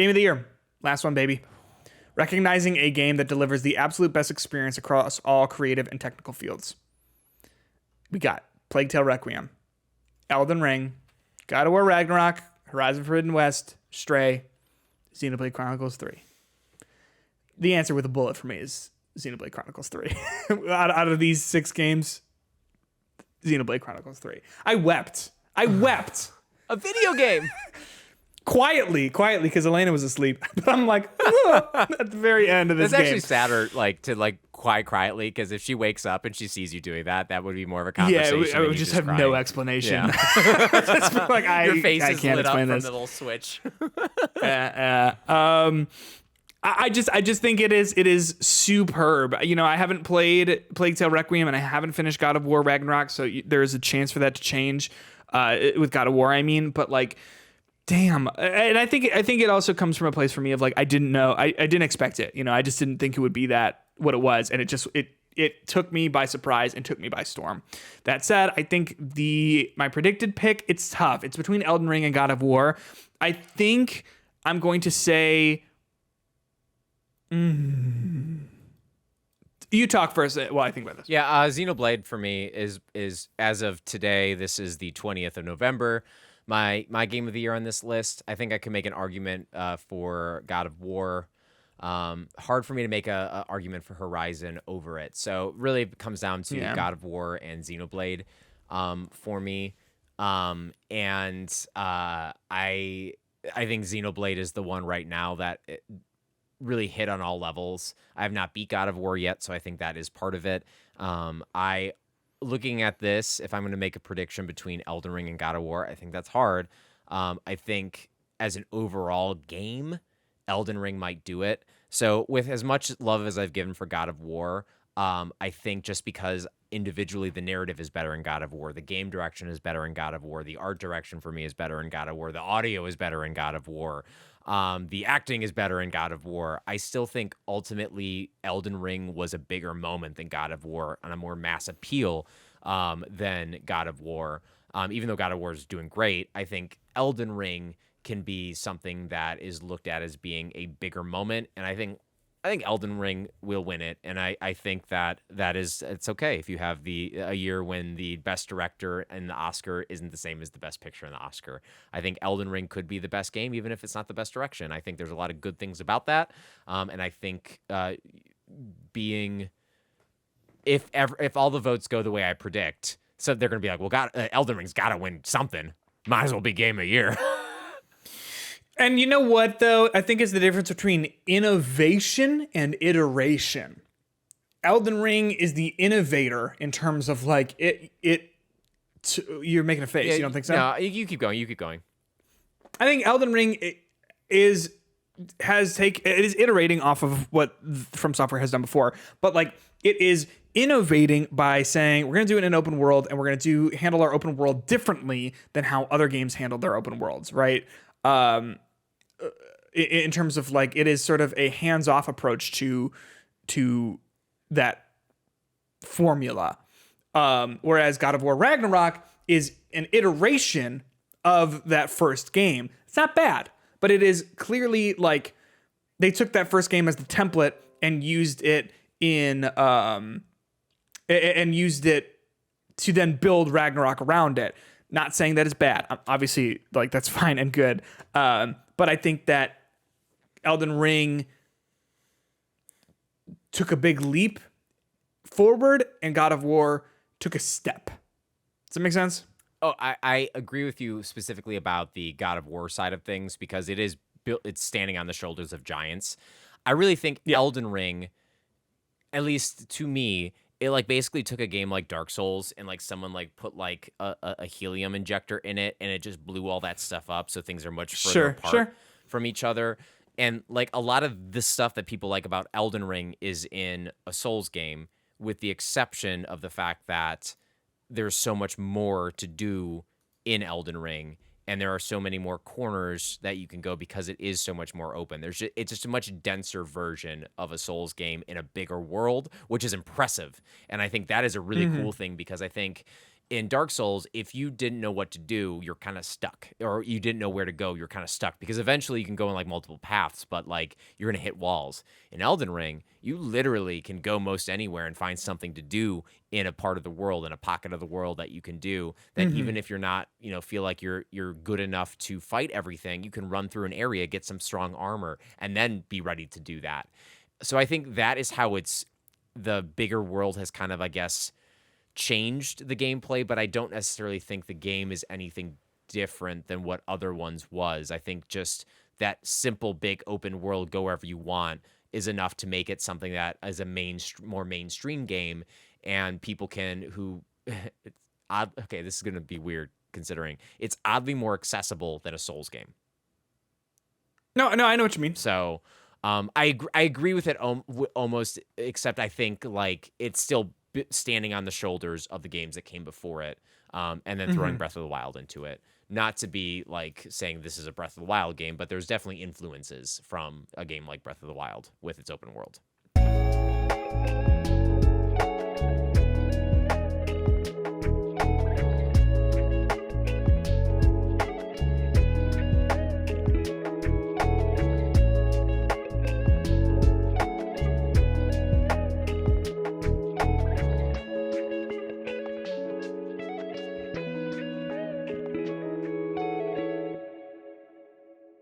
Game of the year. Last one, baby. Recognizing a game that delivers the absolute best experience across all creative and technical fields. We got Plague Tale Requiem, Elden Ring, God of War Ragnarok, Horizon Forbidden West, Stray, Xenoblade Chronicles 3. The answer with a bullet for me is Xenoblade Chronicles 3. out of these 6 games, Xenoblade Chronicles 3. I wept. A video game. Quietly, because Elena was asleep. But I'm like, at the very end of this game. It's actually sadder, to quietly, because if she wakes up and she sees you doing that, that would be more of a conversation. Yeah, I would just have crying. No explanation. Yeah. Just be like, Your face I is can't lit up explain from this. the little switch. I just think it is superb. You know, I haven't played Plague Tale Requiem and I haven't finished God of War Ragnarok, so there is a chance for that to change with God of War. I mean, but like, damn. And I think it also comes from a place for me of like, I didn't know, I didn't expect it. You know, I just didn't think it would be what it was, and it took me by surprise and took me by storm. That said, I think my predicted pick, it's tough. It's between Elden Ring and God of War. I think I'm going to say. You talk first while I think about this. Yeah, Xenoblade for me is as of today. This is the 20th of November. My game of the year on this list. I think I can make an argument for God of War. Hard for me to make a argument for Horizon over it. So really, it comes down to God of War and Xenoblade for me. I think Xenoblade is the one right now that really hit on all levels. I have not beat God of War yet, so I think that is part of it. Looking at this, if I'm going to make a prediction between Elden Ring and God of War, I think that's hard. I think as an overall game, Elden Ring might do it. So with as much love as I've given for God of War, I think just because individually the narrative is better in God of War, the game direction is better in God of War, the art direction for me is better in God of War, the audio is better in God of War, the acting is better in God of War. I still think ultimately Elden Ring was a bigger moment than God of War on a more mass appeal than God of War. Even though God of War is doing great, I think Elden Ring can be something that is looked at as being a bigger moment. And I think Elden Ring will win it. And I think it's okay if you have a year when the best director and the Oscar isn't the same as the best picture in the Oscar. I think Elden Ring could be the best game, even if it's not the best direction. I think there's a lot of good things about that. And I think if all the votes go the way I predict, so they're going to be like, well, Elden Ring's got to win something. Might as well be game of the year. And you know what, though? I think is the difference between innovation and iteration. Elden Ring is the innovator in terms of like you're making a face. Yeah, you don't think so? No, you keep going. You keep going. I think Elden Ring is iterating off of what From Software has done before, but like it is innovating by saying we're going to do it in an open world and we're going to handle our open world differently than how other games handle their open worlds, right? In terms of like it is sort of a hands-off approach to that formula, whereas God of War Ragnarok is an iteration of that first game. It's not bad, but it is clearly like they took that first game as the template and used it to then build Ragnarok around it. Not saying that it's bad. Obviously, like that's fine and good. But I think that Elden Ring took a big leap forward and God of War took a step. Does that make sense? Oh, I agree with you specifically about the God of War side of things because it's standing on the shoulders of giants. I really think Elden Ring, at least to me, it like basically took a game like Dark Souls and like someone like put like a helium injector in it and it just blew all that stuff up so things are much further apart from each other. And like a lot of the stuff that people like about Elden Ring is in a Souls game, with the exception of the fact that there's so much more to do in Elden Ring. And there are so many more corners that you can go because it is so much more open. It's just a much denser version of a Souls game in a bigger world, which is impressive. And I think that is a really cool thing because I think in Dark Souls, if you didn't know what to do, you're kind of stuck, or you didn't know where to go, you're kind of stuck, because eventually you can go in like multiple paths, but like you're going to hit walls. In Elden Ring, you literally can go most anywhere and find something to do in a part of the world, in a pocket of the world that you can do that. Even if you're not, feel like you're good enough to fight everything, you can run through an area, get some strong armor, and then be ready to do that. So I think that is how the bigger world has kind of, I guess, changed the gameplay, but I don't necessarily think the game is anything different than what other ones was. I think just that simple, big open world, go wherever you want, is enough to make it something that is a more mainstream game, and people it's odd. Okay, this is going to be weird considering it's oddly more accessible than a Souls game. No, I know what you mean. So, I agree with it almost, except I think like it's still standing on the shoulders of the games that came before it, and then throwing Breath of the Wild into it. Not to be like saying this is a Breath of the Wild game, but there's definitely influences from a game like Breath of the Wild with its open world.